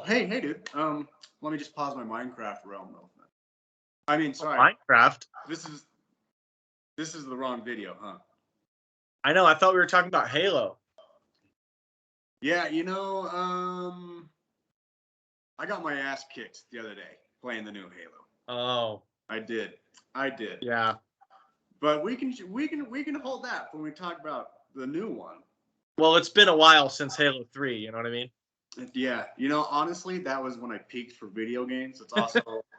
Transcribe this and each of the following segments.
Hey, dude. Let me just pause my Minecraft realm real quick. I mean, sorry. Minecraft. This is the wrong video, huh? I know. I thought we were talking about Halo. Yeah, I got my ass kicked the other day playing the new Halo. Oh. I did. Yeah. But we can hold that when we talk about the new one. Well, it's been a while since Halo 3. You know what I mean? Yeah, honestly, that was when I peaked for video games.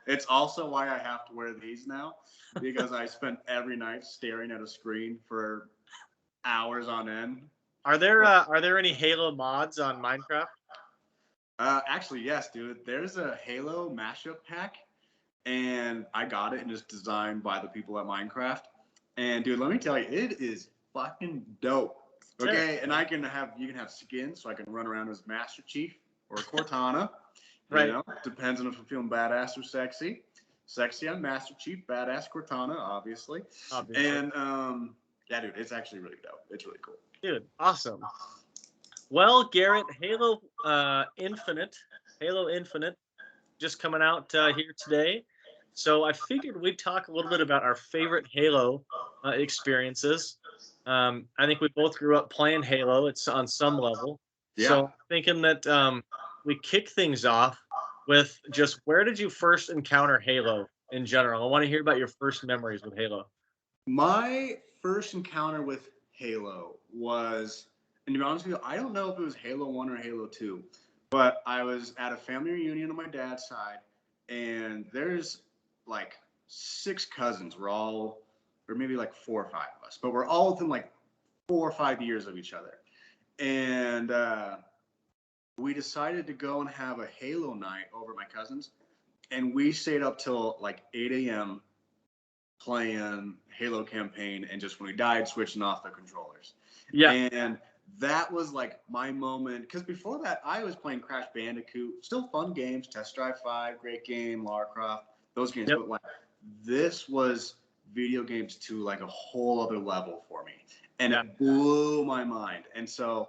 It's also why I have to wear these now, because I spent every night staring at a screen for hours on end. Are there any Halo mods on Minecraft? Actually, yes, dude. There's a Halo mashup pack, and I got it, and it's designed by the people at Minecraft. And dude, let me tell you, it is fucking dope. Okay, and you can have skins, so I can run around as Master Chief or Cortana. Right. Depends on if I'm feeling badass or sexy. Sexy, I'm Master Chief. Badass, Cortana, obviously. And yeah, dude, it's actually really dope. It's really cool. Dude, awesome. Well, Garrett, Halo Infinite, just coming out here today. So I figured we'd talk a little bit about our favorite Halo experiences. I think we both grew up playing Halo. It's on some level. Yeah. So I'm thinking that we kick things off with just where did you first encounter Halo in general? I want to hear about your first memories with Halo. My first encounter with Halo was, and to be honest with you, I don't know if it was Halo 1 or Halo 2, but I was at a family reunion on my dad's side, and there's like 6 cousins. Or maybe like 4 or 5 of us, but we're all within like 4 or 5 years of each other. And we decided to go and have a Halo night over at my cousin's, and we stayed up till like 8 a.m. playing Halo campaign, and just when we died, switching off the controllers. Yeah. And that was like my moment, because before that, I was playing Crash Bandicoot, still fun games, Test Drive 5, great game, Lara Croft, those games. Yep. But like, this was video games to like a whole other level for me, and it blew my mind. And so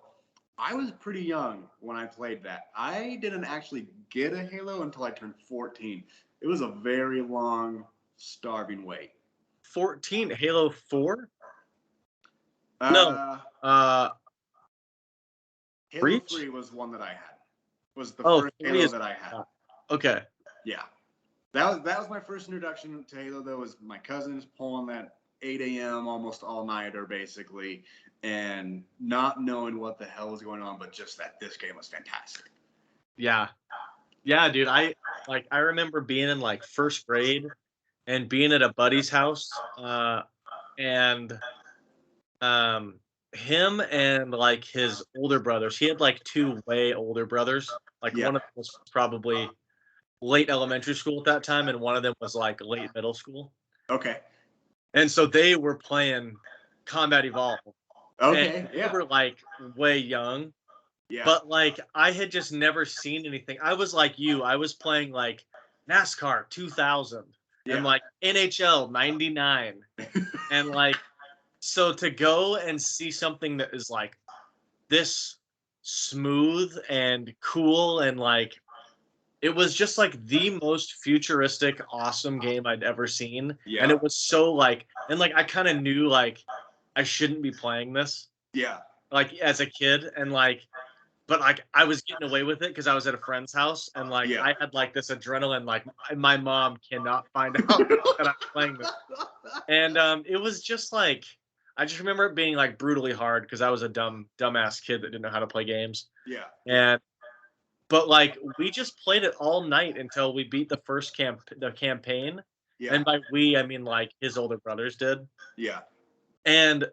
I was pretty young when I played that. I didn't actually get a Halo until I turned 14. It was a very long, starving wait. 14, Halo 4? No. Halo Reach? 3 was one that I had. Was the first Halo that I had. Okay. Yeah. That was my first introduction to Halo. That was my cousins pulling that 8 a.m. almost all-nighter, basically, and not knowing what the hell was going on, but just that this game was fantastic. Yeah. Yeah, dude. I remember being in like first grade and being at a buddy's house, and him and like his older brothers. He had like 2 way older brothers. Like one of them was probably late elementary school at that time, and one of them was like late middle school. Okay. And so they were playing Combat Evolved. Okay. And they were like way young. Yeah. But like I had just never seen anything. I was like you. I was playing like NASCAR 2000 and like NHL 99. And like, so to go and see something that is like this smooth and cool, and like it was just like the most futuristic, awesome game I'd ever seen. Yeah. And it was so like, and like I kind of knew like I shouldn't be playing this. Yeah. Like as a kid, and like, but like I was getting away with it because I was at a friend's house, and like I had like this adrenaline, like my mom cannot find out that I'm playing this. And it was just like, I just remember it being like brutally hard because I was a dumbass kid that didn't know how to play games. Yeah. But like we just played it all night until we beat the first campaign. Yeah. And by we, I mean like his older brothers did. Yeah. And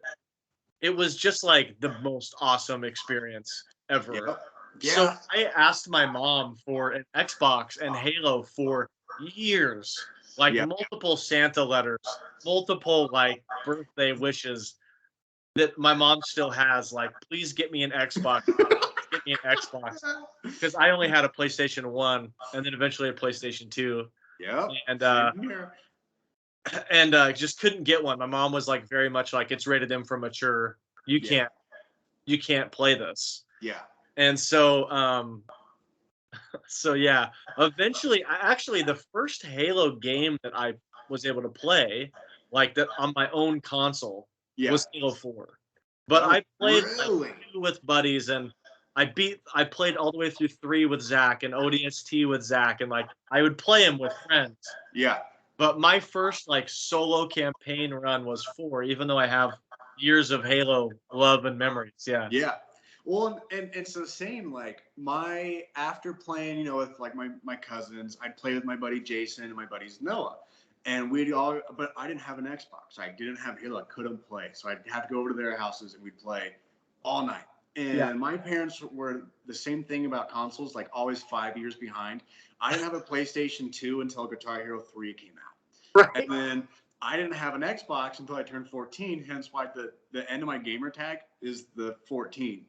it was just like the most awesome experience ever. Yep. Yeah. So I asked my mom for an Xbox and Halo for years, like multiple Santa letters, multiple like birthday wishes that my mom still has. Like, please get me an Xbox. Get me an Xbox, because I only had a PlayStation 1 and then eventually a PlayStation 2. Yeah. And just couldn't get one. My mom was like very much like, it's rated M for mature. You can't play this. Yeah. And so So yeah, eventually, actually the first Halo game that I was able to play, like that on my own console, Yeah. was Halo 4. But Oh, I played like really? 2 with buddies, and I played all the way through 3 with Zach and ODST with Zach, and like I would play him with friends. Yeah. But my first like solo campaign run was 4, even though I have years of Halo love and memories. Yeah. Yeah. Well, and it's the same. Like my after playing, with like my cousins, I'd play with my buddy Jason and my buddies Noah, and we'd all. But I didn't have an Xbox. I didn't have Halo. I couldn't play, so I'd have to go over to their houses and we'd play all night. Yeah. And my parents were the same thing about consoles, like always 5 years behind. I didn't have a PlayStation 2 until Guitar Hero 3 came out, and Right. then I didn't have an Xbox until I turned 14. Hence why the end of my gamer tag is the 14,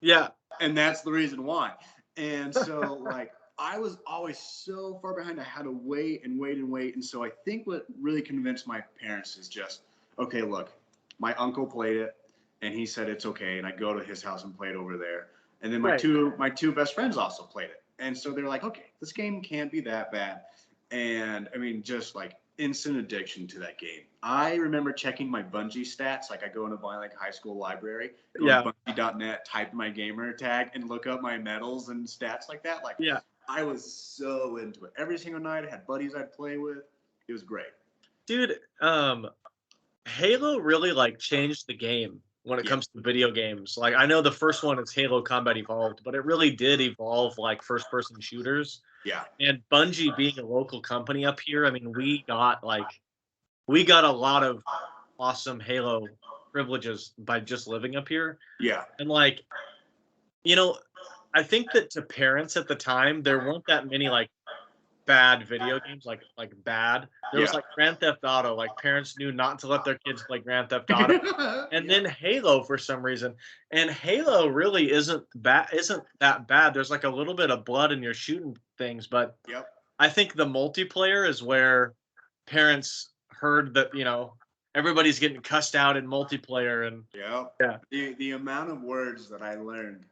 Yeah. and that's the reason why. And so like I was always so far behind. I had to wait and wait and wait. And so I think what really convinced my parents is just, okay, look, my uncle played it and he said it's okay. And I go to his house and play it over there. And then my Right. two best friends also played it. And so they're like, okay, this game can't be that bad. And I mean, just like instant addiction to that game. I remember checking my Bungie stats. Like I go into my like high school library, go Yeah. to Bungie.net, type my gamer tag, and look up my medals and stats like that. Like Yeah. I was so into it. Every single night, I had buddies I'd play with. It was great. Dude, Halo really like changed the game when it Yeah, comes to video games. Like I know the first one is Halo Combat Evolved, but it really did evolve like first person shooters. yeah, And Bungie being a local company up here, I mean, we got a lot of awesome Halo privileges by just living up here. yeah, And like, you know, I think that to parents at the time, there weren't that many like bad video games, like bad. There was yeah. like Grand Theft Auto, like parents knew not to let their kids play Grand Theft Auto. And Yeah, then Halo for some reason. And Halo really isn't that bad. There's like a little bit of blood and you're shooting things, but yep, I think the multiplayer is where parents heard that, everybody's getting cussed out in multiplayer and yep. yeah. The amount of words that I learned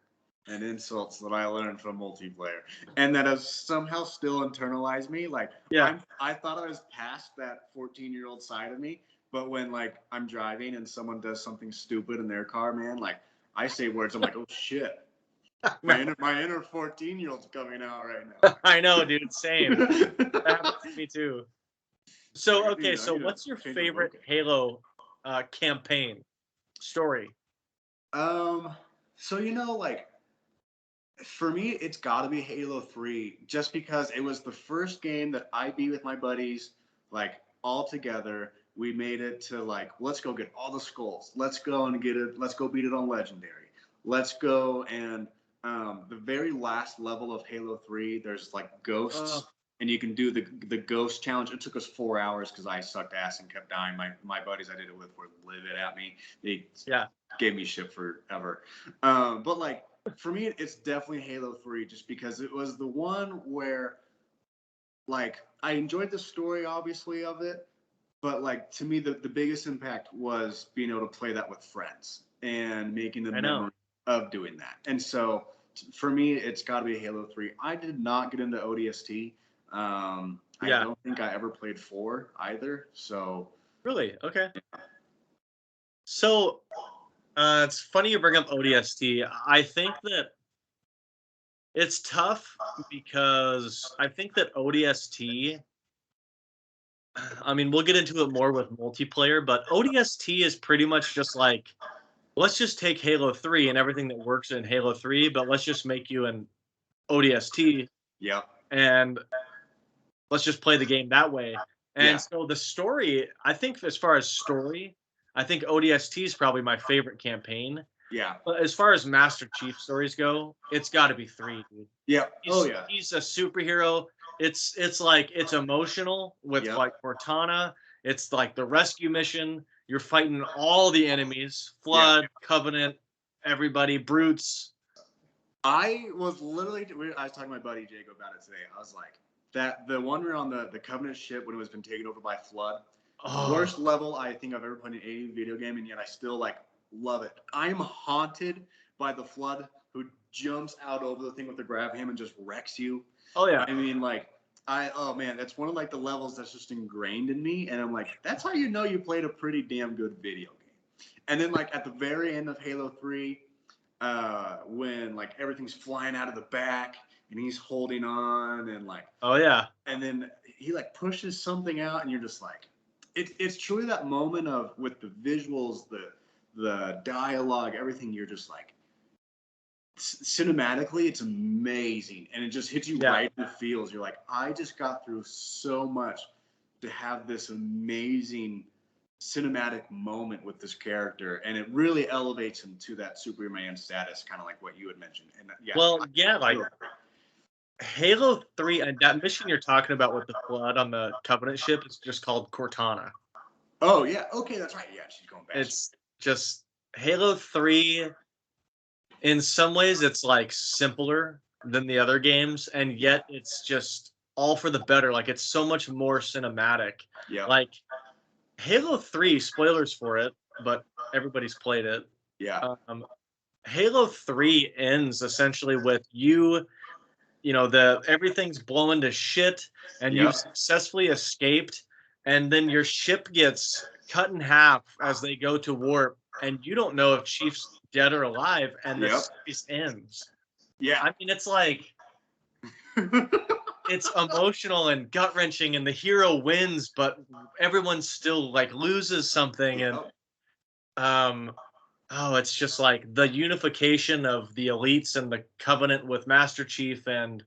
and insults that I learned from multiplayer, and that have somehow still internalized me. Like Yeah. I thought I was past that 14-year-old side of me, but when like I'm driving and someone does something stupid in their car, man, like I say words, I'm like, oh shit, my inner 14-year-old's coming out right I know, dude, same. That now. happens to me too. So, okay, I so need to what's your change my favorite vocab. Halo campaign story? Um, so like for me, it's got to be Halo 3, just because it was the first game that I beat with my buddies, like all together. We made it to like, let's go get all the skulls. Let's go and get it. Let's go beat it on Legendary. Let's go and the very last level of Halo 3, there's like Oh, ghosts, and you can do the ghost challenge. It took us 4 hours because I sucked ass and kept dying. My buddies I did it with were livid at me. They yeah. gave me shit forever. But like for me, it's definitely Halo 3, just because it was the one where, like, I enjoyed the story, obviously, of it, but, like, to me, the biggest impact was being able to play that with friends and making the I know. memory of doing that. And so, for me, it's got to be Halo 3. I did not get into ODST. I Yeah. don't think I ever played 4 either. So, Really? Okay. So, it's funny you bring up ODST. I think that it's tough because I think that ODST, I mean, we'll get into it more with multiplayer, but ODST is pretty much just like, let's just take Halo 3 and everything that works in Halo 3, but let's just make you an ODST yeah. and let's just play the game that way. And Yeah. so the story, I think as far as story, I think ODST is probably my favorite campaign. Yeah. But as far as Master Chief stories go, it's got to be 3, dude. Yeah. Oh, He's yeah. he's a superhero. It's like it's emotional with Yep. like Cortana. It's like the rescue mission. You're fighting all the enemies, Yeah. Flood, Covenant, everybody, brutes. I was literally, I was talking to my buddy Jacob about it today. I was like, the one we're on the Covenant ship when it was been taken over by Flood, Oh, worst level I think I've ever played in any video game, and yet I still like love it. I'm haunted by the Flood who jumps out over the thing with the grab hammer and just wrecks you. Oh yeah. I mean, like, oh man, that's one of like the levels that's just ingrained in me, and I'm like, that's how you know you played a pretty damn good video game. And then like at the very end of Halo 3, when like everything's flying out of the back and he's holding on and like, oh yeah, and then he like pushes something out and you're just like, it's truly that moment of with the visuals, the dialogue, everything. You're just like, cinematically, it's amazing, and it just hits you right in the feels. You're like, I just got through so much to have this amazing cinematic moment with this character, and it really elevates him to that Superman status, kind of like what you had mentioned. And like Halo 3 and that mission you're talking about with the flood on the Covenant ship is just called Cortana. Oh yeah, okay, that's right. Yeah, she's going back. It's just Halo 3. In some ways, it's like simpler than the other games, and yet it's just all for the better. Like it's so much more cinematic. Yeah. Like Halo 3, spoilers for it, but everybody's played it. Yeah. Halo 3 ends essentially with you know, everything's blowing to shit, and you've successfully escaped, and then your ship gets cut in half as they go to warp, and you don't know if Chief's dead or alive, and the series ends. Yeah. I mean, it's like it's emotional and gut wrenching, and the hero wins, but everyone still like loses something, and it's just like the unification of the elites and the Covenant with Master Chief and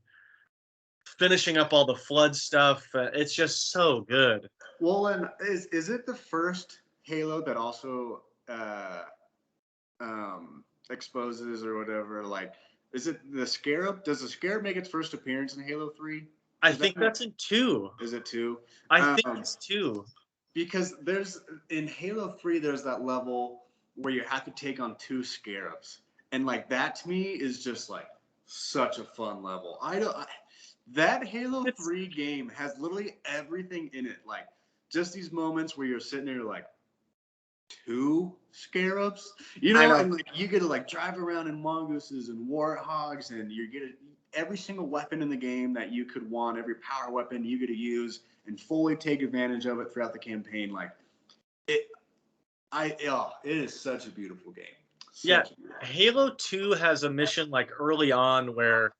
finishing up all the flood stuff. It's just so good. Well, and is it the first Halo that also exposes or whatever? Like, is it the Scarab? Does the Scarab make its first appearance in Halo 3? I think that's in 2. Is it 2? I think it's 2. Because in Halo 3, there's that level where you have to take on 2 Scarabs. And like that to me is just like such a fun level. That Halo 3 game has literally everything in it. Like just these moments where you're sitting there like 2 Scarabs, you know, and like you get to like drive around in mongooses and warthogs, and you get every single weapon in the game that you could want, every power weapon you get to use and fully take advantage of it throughout the campaign. Like it is such a beautiful game. Halo 2 has a mission like early on where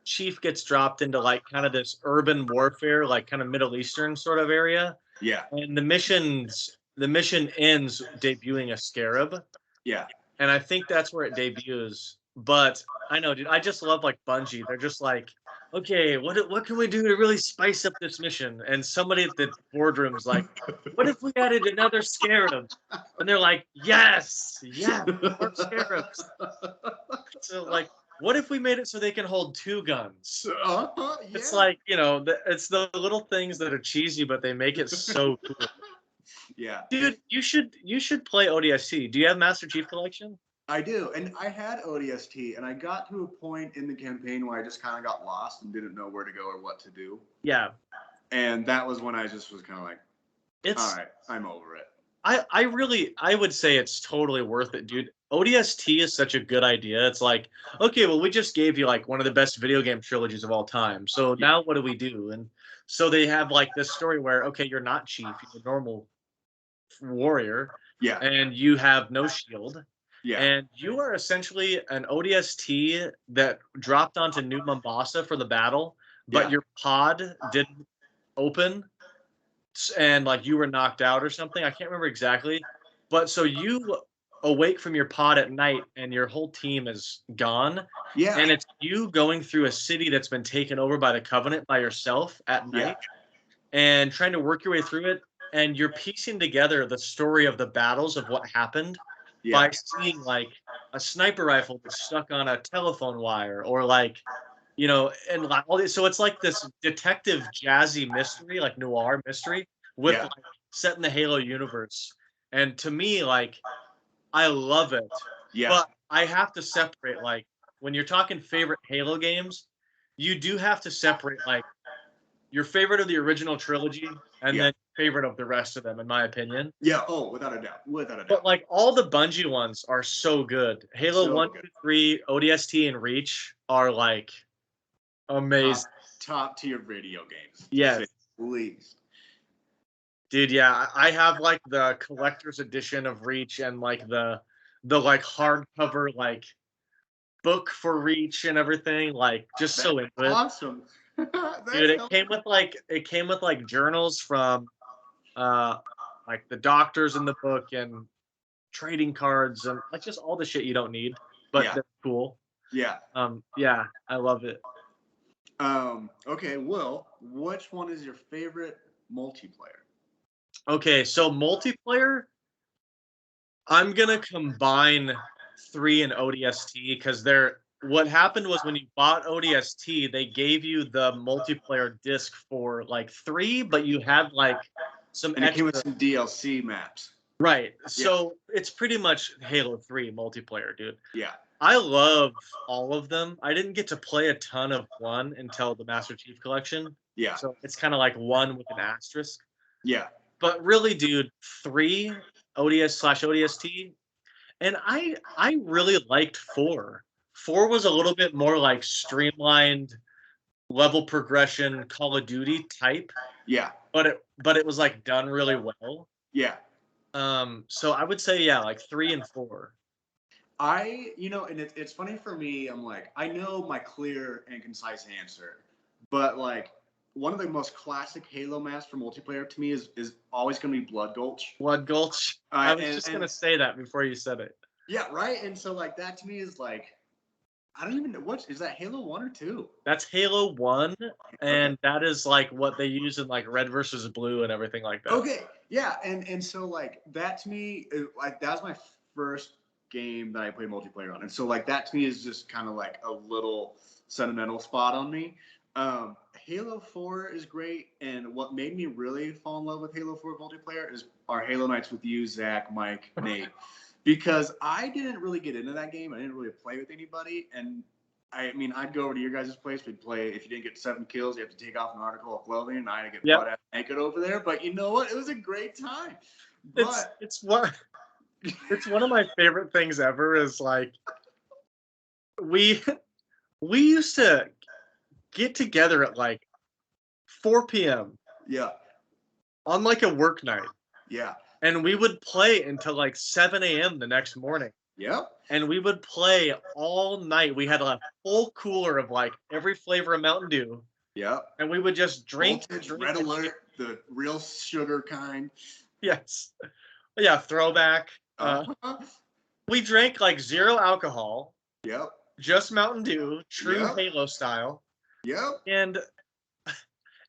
Chief gets dropped into like kind of this urban warfare, like kind of Middle Eastern sort of area. Yeah. And the mission ends debuting a Scarab. Yeah. And I think that's where it debuts. But I know, dude, I just love like Bungie. They're just like, okay, what can we do to really spice up this mission? And somebody at the boardroom's like, what if we added another Scarab? And they're like, yes, more Scarabs. So like, what if we made it so they can hold 2 guns? It's like, you know, it's the little things that are cheesy, but they make it so cool. Yeah. Dude, you should play ODST. Do you have Master Chief Collection? I do, and I had ODST, and I got to a point in the campaign where I just kind of got lost and didn't know where to go or what to do. Yeah. And that was when I just was kind of like, all right, I'm over it. I would say it's totally worth it, dude. ODST is such a good idea. It's like, okay, well, we just gave you like one of the best video game trilogies of all time. So now what do we do? And so they have like this story where, okay, you're not Chief, you're a normal warrior. Yeah. And you have no shield. Yeah. And you are essentially an ODST that dropped onto New Mombasa for the battle, but your pod didn't open, and like you were knocked out or something. I can't remember exactly. But so you awake from your pod at night and your whole team is gone. Yeah. And it's you going through a city that's been taken over by the Covenant by yourself at night and trying to work your way through it. And you're piecing together the story of the battles of what happened by seeing like a sniper rifle that's stuck on a telephone wire, or like, you know, and like all this. So it's like this detective jazzy mystery, like noir mystery with like, set in the Halo universe. And to me, like, I love it. Yeah. But I have to separate, like, when you're talking favorite Halo games, you do have to separate like your favorite of the original trilogy and then favorite of the rest of them, in my opinion. Yeah. Oh, without a doubt. Without a doubt. But like all the Bungie ones are so good. Halo So 1, good. 2, 3, ODST, and Reach are like amazing. Top tier video games. Yes. Please. Dude, yeah, I have like the collector's edition of Reach and like the like hardcover like book for Reach and everything. Like just so into it. Awesome. Dude, it came with like journals from like the doctors in the book and trading cards and like just all the shit you don't need, but Yeah. they're cool. Yeah. Yeah, I love it. Okay, Will, which one is your favorite multiplayer? Okay, so multiplayer, I'm gonna combine 3 and ODST because they're what happened was when you bought ODST, they gave you the multiplayer disc for like 3, but you had like some And it came extra. with some DLC maps. Right. So it's pretty much Halo 3 multiplayer, dude. Yeah. I love all of them. I didn't get to play a ton of 1 until the Master Chief Collection. Yeah. So it's kind of like 1 with an asterisk. Yeah. But really, dude, 3 ODS/ODST, and I really liked 4. 4 was a little bit more like streamlined level progression Call of Duty type. Yeah. But it was like done really well. Yeah. So I would say yeah, like 3 and 4. And it's funny for me, I'm like, I know my clear and concise answer, but like one of the most classic Halo maps for multiplayer to me is always going to be Blood Gulch. Blood Gulch. I was just going to say that before you said it. Yeah, right? And so like that to me is like, I don't even know, what is that, Halo 1 or 2? That's Halo 1, and that is like what they use in like Red versus Blue and everything like that. Okay, yeah, and so like that to me, like that was my first game that I played multiplayer on, and so like that to me is just kind of like a little sentimental spot on me. Halo 4 is great, and what made me really fall in love with Halo 4 multiplayer is our Halo nights with you, Zach, Mike, Nate, because I didn't really get into that game. I didn't really play with anybody, and I mean, I'd go over to your guys' place. We'd play. If you didn't get 7 kills, you have to take off an article of clothing, and I had to get butt ass naked over there. But you know what? It was a great time. But it's one of my favorite things ever. Is like we used to get together at like 4 p.m. Yeah. On like a work night. Yeah. And we would play until like 7 a.m. the next morning. Yep. And we would play all night. We had a full cooler of like every flavor of Mountain Dew. Yep. And we would just drink. Red Alert, the real sugar kind. Yes. Yeah, throwback. We drank like 0 alcohol. Yep. Just Mountain Dew, true Halo style. Yep.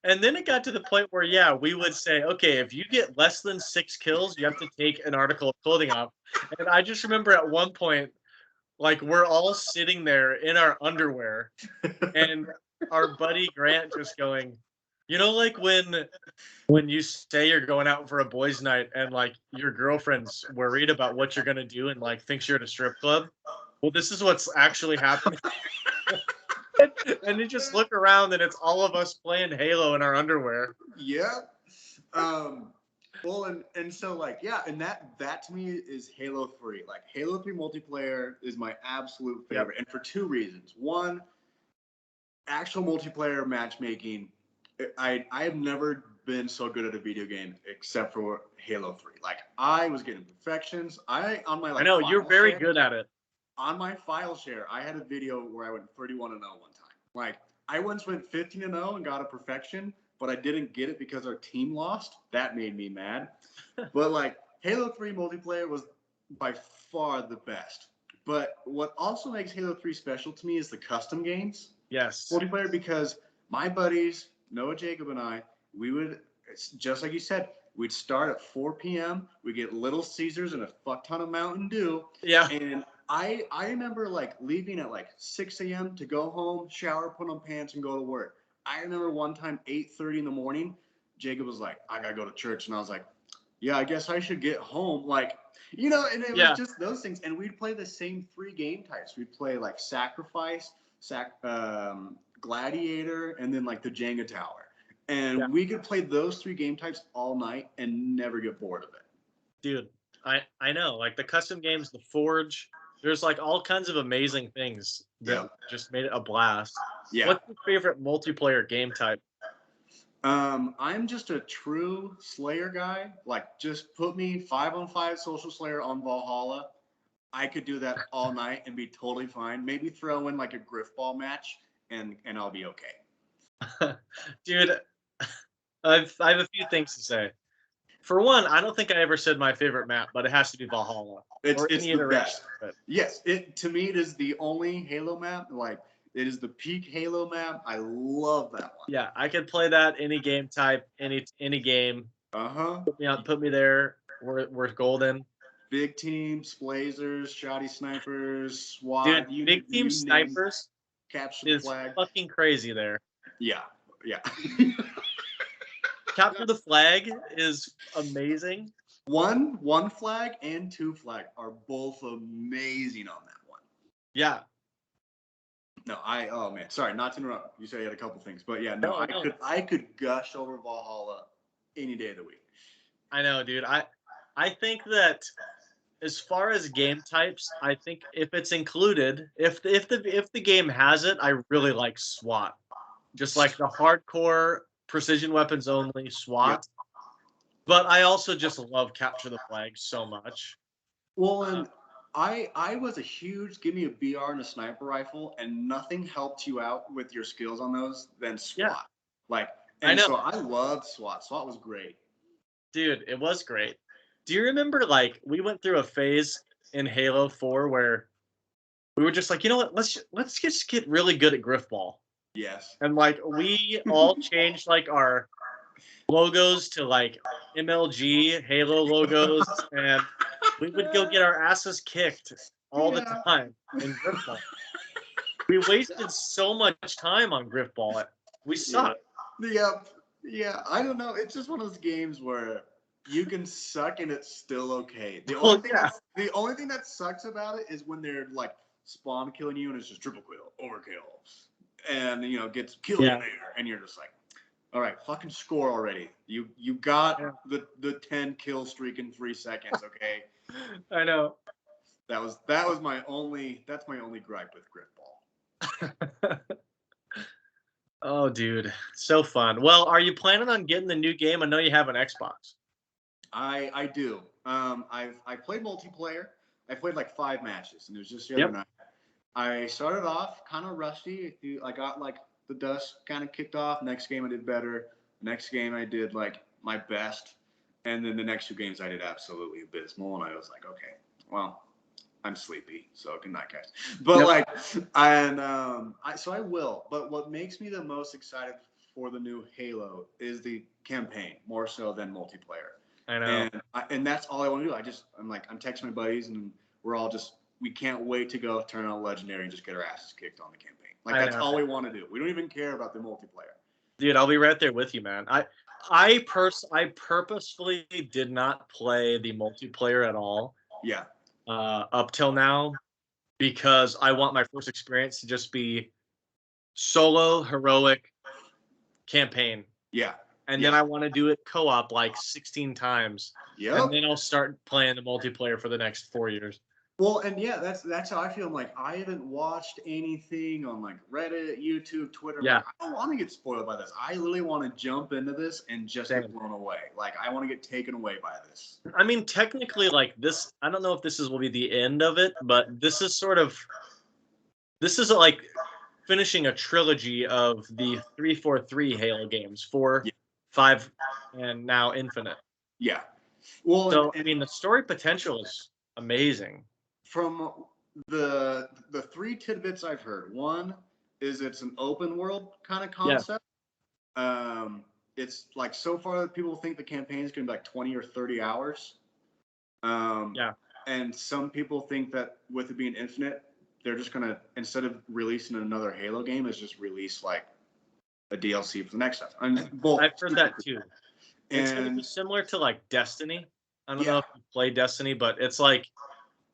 And then it got to the point where, yeah, we would say, okay, if you get less than 6 kills, you have to take an article of clothing off. And I just remember at one point, like, we're all sitting there in our underwear, and our buddy Grant just going, you know, like when you say you're going out for a boys' night and, like, your girlfriend's worried about what you're going to do and, like, thinks you're at a strip club? Well, this is what's actually happening. And you just look around and it's all of us playing Halo in our underwear. Yeah. Well, and so like, yeah, and that to me is Halo 3. Like Halo 3 multiplayer is my absolute favorite. And for 2 reasons. One, actual multiplayer matchmaking. I have never been so good at a video game except for Halo 3. Like I was getting perfections. I know you're very good at it. On my file share, I had a video where I went 31-0 one time. Like, I once went 15-0 and got a perfection, but I didn't get it because our team lost. That made me mad. But, like, Halo 3 multiplayer was by far the best. But what also makes Halo 3 special to me is the custom games. Yes. Multiplayer, because my buddies, Noah, Jacob, and I, we would, just like you said, we'd start at 4 p.m. We'd get Little Caesars and a fuck ton of Mountain Dew. Yeah. And I remember like leaving at like 6 a.m. to go home, shower, put on pants, and go to work. I remember one time, 8:30 in the morning, Jacob was like, I gotta go to church. And I was like, yeah, I guess I should get home. Like, you know, and it was just those things. And we'd play the same 3 game types. We'd play like Sacrifice, Gladiator, and then like the Jenga Tower. And we could play those 3 game types all night and never get bored of it. Dude, I know. Like the custom games, the Forge, there's like all kinds of amazing things that just made it a blast. Yeah. What's your favorite multiplayer game type? I'm just a true Slayer guy. Like, just put me 5-on-5 Social Slayer on Valhalla. I could do that all night and be totally fine. Maybe throw in like a Griffball match and I'll be okay. Dude, I have a few things to say. For one, I don't think I ever said my favorite map, but it has to be Valhalla. It's any the best. But Yes, to me it is the only Halo map. Like, it is the peak Halo map. I love that one. Yeah, I could play that any game type, any game. Put me there. We're golden. Big teams, blazers, shoddy snipers, SWAT. Dude, big team snipers capture the is flag. Fucking crazy there. Yeah. Capture the flag is amazing. One flag and 2 flag are both amazing on that one. Yeah. No, oh man, sorry, not to interrupt. You said you had a couple things, but yeah, no, I could gush over Valhalla any day of the week. I know, dude. I think that as far as game types, I think if it's included, if the game has it, I really like SWAT. Just like the hardcore precision weapons only SWAT. Yep. But I also just love capture the flag so much. Well, and I was a huge give me a BR and a sniper rifle, and nothing helped you out with your skills on those than SWAT. Yeah. Like, and I know. So I loved SWAT. SWAT was great. Dude, it was great. Do you remember, like, we went through a phase in Halo 4 where we were just like, you know what, let's just get really good at Griffball. Yes. And like we all changed like our logos to like MLG Halo logos, and we would go get our asses kicked all the time in Griffball. We wasted so much time on Griffball. We sucked. Yeah. I don't know. It's just one of those games where you can suck and it's still okay. The only thing that sucks about it is when they're like spawn killing you and it's just triple kill, overkill, and gets killed in there, and you're just like, all right, fucking score already. You got the 10 kill streak in 3 seconds, okay? I know. That's my only gripe with Griffball. Oh, dude, so fun. Well, are you planning on getting the new game? I know you have an Xbox. I do. I played multiplayer. I played like 5 matches, and it was just the other night. I started off kind of rusty. I got like the dust kind of kicked off. Next game I did better. Next game I did like my best, and then the next 2 games I did absolutely abysmal. And I was like, okay, well, I'm sleepy, so good night, guys. But so I will. But what makes me the most excited for the new Halo is the campaign, more so than multiplayer. I know. And that's all I want to do. I'm texting my buddies, and we can't wait to go turn on Legendary and just get our asses kicked on the campaign. Like, that's all we want to do. We don't even care about the multiplayer. Dude, I'll be right there with you, man. I purposefully did not play the multiplayer at all. Yeah. Up till now, because I want my first experience to just be solo heroic campaign. Yeah. And then I want to do it co-op like 16 times. Yeah. And then I'll start playing the multiplayer for the next 4 years. Well, and that's how I feel. I'm like, I haven't watched anything on like Reddit, YouTube, Twitter. Yeah. Like, I don't want to get spoiled by this. I literally want to jump into this and just get blown away. Like, I want to get taken away by this. I mean, technically, like this, I don't know if will be the end of it, but this is like finishing a trilogy of the 343 Halo games, 4, 5, and now Infinite. Yeah. Well, so I mean, the story potential is amazing. From the 3 tidbits I've heard, one is it's an open world kind of concept. Yeah. It's like, so far people think the campaign is going to be like 20 or 30 hours. And some people think that with it being Infinite, they're just going to, instead of releasing another Halo game, is just release like a DLC for the next stuff. I've heard that too. It's going to be similar to like Destiny. I don't know if you play Destiny, but it's like,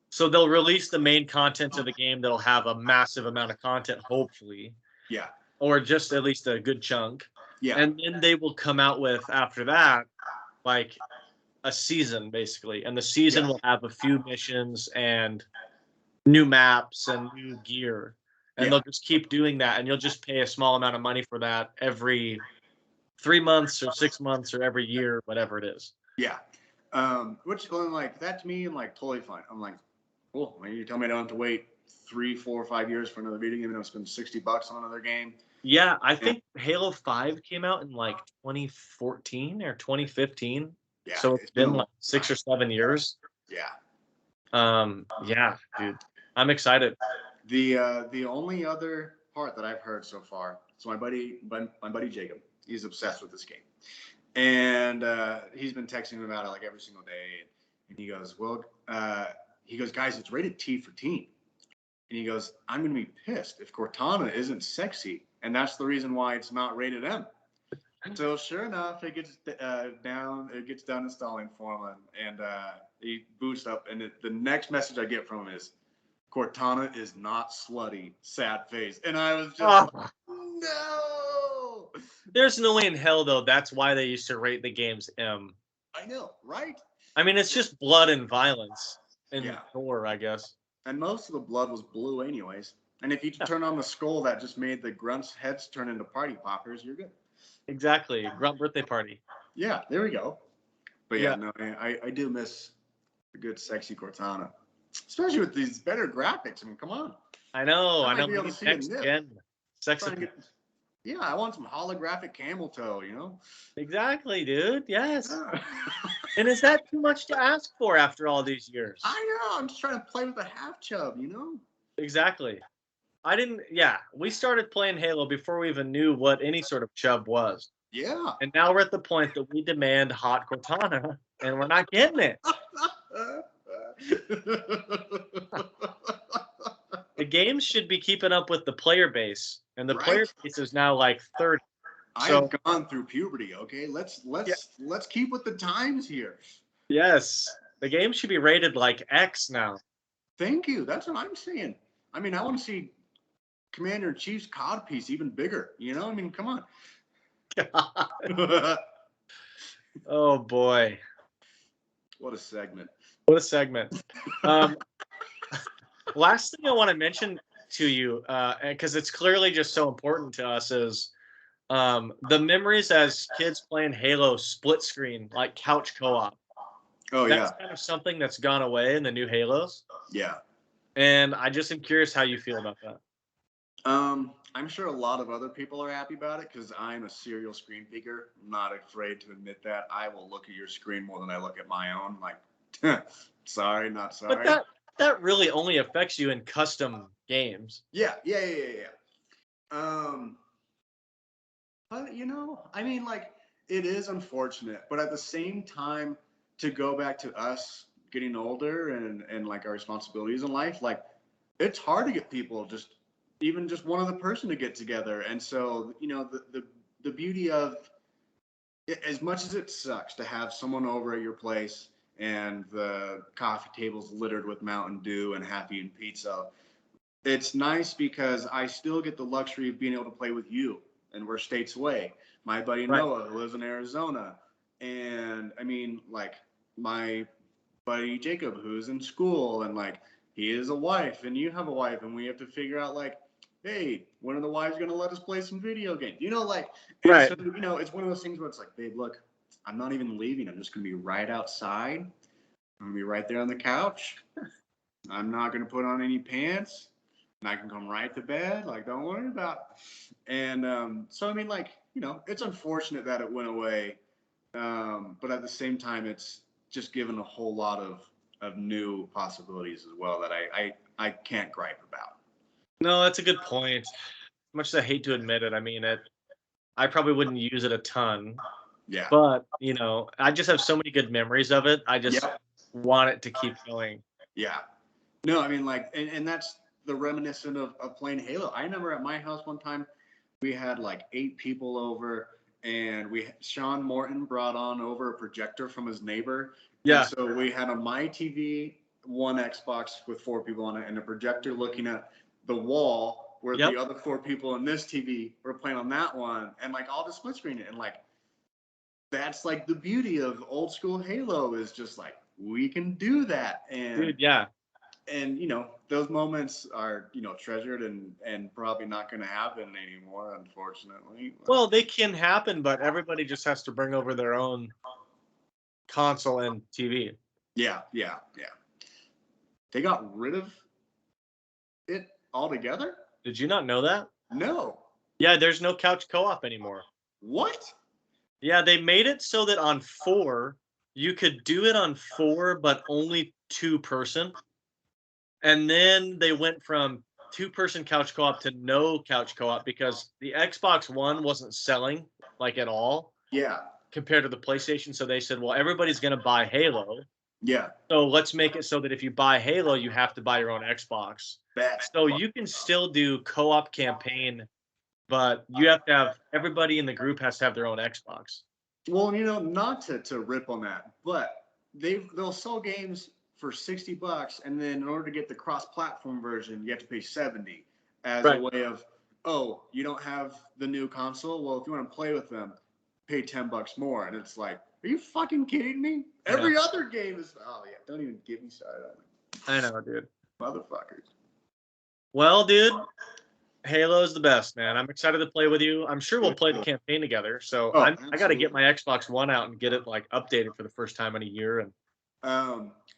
so they'll release the main content of the game that'll have a massive amount of content, hopefully. Yeah. Or just at least a good chunk. Yeah. And then they will come out with, after that, like a season basically, and the season Yeah. will have a few missions and new maps and new gear, and Yeah. they'll just keep doing that, and you'll just pay a small amount of money for that every 3 months or 6 months or every year, whatever it is. Yeah. Which like that to me, I'm like totally fine. I'm like, cool. You tell me I don't have to wait 3, 4, 5 years for another video game, and I'll spend $60 on another game. Yeah, I Yeah. think Halo 5 came out in like 2014 or 2015. Yeah. So it's It's been a been long like 6 or time. 7 years. Yeah. Yeah, dude. I'm excited. The only other part that I've heard so far, so my buddy Jacob, he's obsessed with this game, and he's been texting me about it like every single day, and he goes, well, guys, it's rated T for teen, and he goes, I'm gonna be pissed if Cortana isn't sexy, and that's the reason why it's not rated M. So sure enough, it gets down installing for him, and he boots up, and the next message I get from him is, Cortana is not slutty, sad face. And I was just, Oh, no. there's no way in hell though. That's why they used to rate the games M. I know, right? I mean, it's just blood and violence and Yeah. gore, I guess. And most of the blood was blue anyways. And if you turn on the skull that just made the grunts' heads turn into party poppers, you're good. Exactly. Grunt birthday party. Yeah, there we go. But yeah, Yeah. no, I do miss a good sexy Cortana. Especially with these better graphics. I mean, come on. I know. I I might know. be able to Maybe see a next nip. gen. Sex Trying to appeal. get, yeah, I want some holographic camel toe, you know? Exactly, dude. Yes. Yeah. And is that too much to ask for after all these years? I know. I'm just trying to play with a half chub, you know? Exactly. Yeah, we started playing Halo before we even knew what any sort of chub was. Yeah. And now we're at the point that we demand hot Cortana, and we're not getting it. The games should be keeping up with the player base, and the player Right. base is now like 30. I So have gone through puberty, okay? Let's keep with the times here. yes, the game should be rated like X now. Thank you. That's what I'm saying. I mean, I want to see Commander in Chief's codpiece even bigger, you know? I mean, come on. Oh boy, What a segment. what a segment. Last thing I want to mention to you, because it's clearly just so important to us, is the memories as kids playing Halo split screen, like couch co-op. Oh, That's yeah. kind of something that's gone away in the new Halos. Yeah. And I just am curious how you feel about that. I'm sure a lot of other people are happy about it because I'm a serial screen peeker. I'm not afraid to admit that. I will look at your screen more than I look at my own. Like, sorry, not sorry. But that really only affects you in custom games. Yeah. But you know, I mean, like, it is unfortunate, but at the same time, to go back to us getting older and like our responsibilities in life, like, it's hard to get people even just one other person to get together. And so, you know, the beauty of it, as much as it sucks to have someone over at your place and the coffee table's littered with Mountain Dew and Happy and pizza, it's nice because I still get the luxury of being able to play with you, and we're states away. My buddy Right. Noah, who lives in Arizona, and I mean, like, my buddy Jacob, who's in school, and like, he is a wife, and you have a wife, and we have to figure out, like, hey, when are the wives gonna let us play some video games? You know, like, and Right. so, you know, it's one of those things where it's like, babe, look, I'm not even leaving. I'm just gonna be right outside. I'm gonna be right there on the couch. I'm not gonna put on any pants, and I can come right to bed. Like, don't worry about it. And so, I mean, like, you know, it's unfortunate that it went away, but at the same time, it's just given a whole lot of new possibilities as well that I can't gripe about. No, that's a good point. As much as I hate to admit it, I mean I probably wouldn't use it a ton, Yeah. but you know, I just have so many good memories of it. I just Yeah. want it to keep going. Yeah. No, I mean, like, and that's the reminiscent of playing Halo. I remember at my house one time, we had like 8 people over, and Sean Morton brought on over a projector from his neighbor. Yeah. And so we had a My TV, one Xbox with 4 people on it, and a projector looking at the wall where the other 4 people in this TV were playing on that one, and like all the split screen it, and like that's like the beauty of old school Halo is just like we can do that. And dude, yeah. And those moments are treasured and probably not going to happen anymore, unfortunately. Well, they can happen, but everybody just has to bring over their own console and TV. Yeah. They got rid of it altogether? Did you not know that? No. Yeah, there's no couch co-op anymore. What? Yeah, they made it so that on 4, you could do it on 4, but only 2-person. And then they went from 2-person couch co-op to no couch co-op because the Xbox One wasn't selling like at all. Yeah. Compared to the PlayStation. So they said, well, everybody's going to buy Halo. Yeah. So let's make it so that if you buy Halo, you have to buy your own Xbox. So you can still do co-op campaign, but you have to have everybody in the group has to have their own Xbox. Well, not to rip on that, but they'll sell games for $60, and then in order to get the cross-platform version, you have to pay $70 as a way of, oh, you don't have the new console. Well, if you want to play with them, pay $10 more, and it's like, are you fucking kidding me? Every other game is. Oh yeah, don't even get me started on it. I know, dude. Motherfuckers. Well, dude, Halo's the best, man. I'm excited to play with you. I'm sure we'll play the campaign together. So I got to get my Xbox One out and get it like updated for the first time in a year. And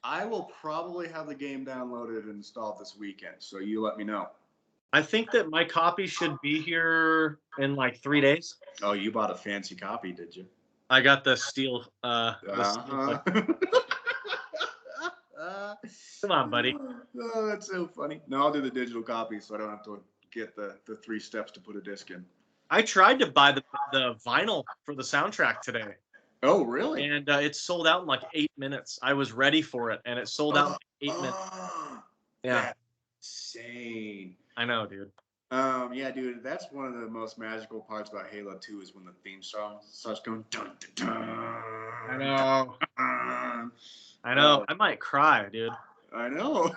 I will probably have the game downloaded and installed this weekend. So you let me know. I think that my copy should be here in like 3 days. Oh, you bought a fancy copy, did you? I got the steel. Come on, buddy. Oh, that's so funny. No, I'll do the digital copy so I don't have to get the 3 steps to put a disc in. I tried to buy the vinyl for the soundtrack today. Oh, really? And it sold out in like 8 minutes. I was ready for it, and it sold out in 8 minutes. Yeah. That's insane. I know, dude. Yeah, dude, that's one of the most magical parts about Halo 2 is when the theme song starts going dun dun dun. I know. I know. I might cry, dude. I know.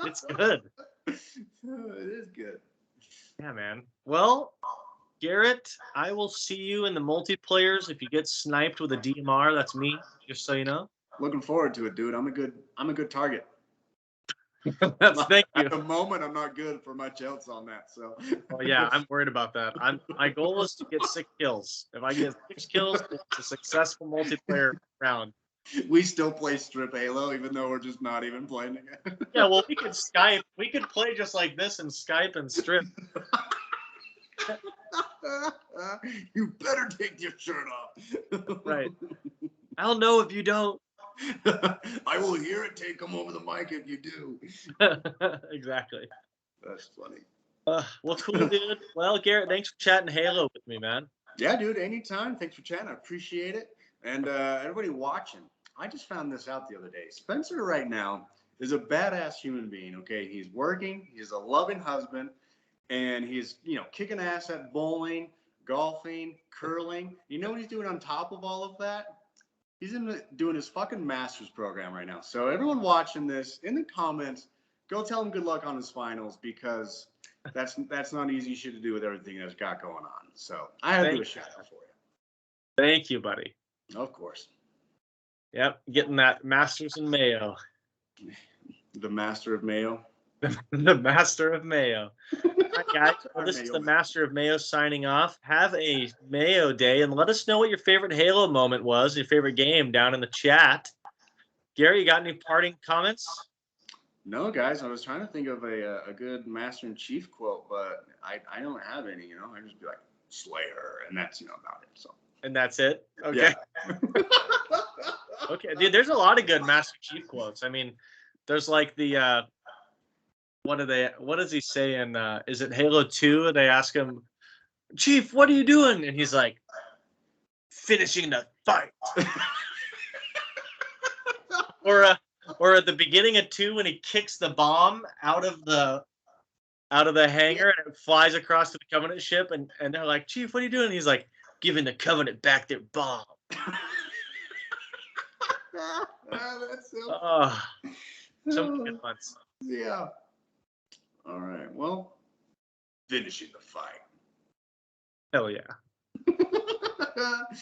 It's good. It is good. Yeah, man. Well, Garrett, I will see you in the multiplayers. If you get sniped with a DMR, that's me, just so you know. Looking forward to it, dude. I'm a good target. Thank you. At the moment, I'm not good for much else on that. So. Well, yeah, I'm worried about that. My goal is to get 6 kills. If I get 6 kills, it's a successful multiplayer round. We still play strip Halo, even though we're just not even playing again. Yeah, well, we could Skype. We could play just like this and Skype and strip. You better take your shirt off. Right. I'll know if you don't. I will hear it. Take them over the mic if you do. Exactly. That's funny. Well, cool, dude. Well, Garrett, thanks for chatting Halo with me, man. Yeah, dude. Anytime. Thanks for chatting. I appreciate it. And everybody watching, I just found this out the other day. Spencer right now is a badass human being. Okay, he's working. He's a loving husband, and he's kicking ass at bowling, golfing, curling. You know what he's doing on top of all of that? He's doing his fucking master's program right now. So everyone watching this, in the comments, go tell him good luck on his finals because that's not easy shit to do with everything that's got going on. So I had to do a shout out for you. Thank you, buddy. Of course. Yep, getting that master's in Mayo. The master of Mayo. The master of Mayo. All right, guys. Well, this is the master of Mayo signing off. Have a Mayo day, and let us know what your favorite Halo moment was, your favorite game, down in the chat. Gary, you got any parting comments? No, guys. I was trying to think of a good Master and Chief quote, but I don't have any. I just be like Slayer, and that's about it. So. And that's it. Okay. Yeah. Okay, dude. There's a lot of good Master Chief quotes. I mean, there's like the what does he say in is it Halo 2? They ask him, Chief, what are you doing? And he's like, finishing the fight. Or at the beginning of 2 when he kicks the bomb out of the hangar and it flies across to the Covenant ship and they're like, Chief, what are you doing? And he's like, giving the Covenant back their bomb. That's so Some good ones. Yeah. All right. Well, finishing the fight. Hell yeah.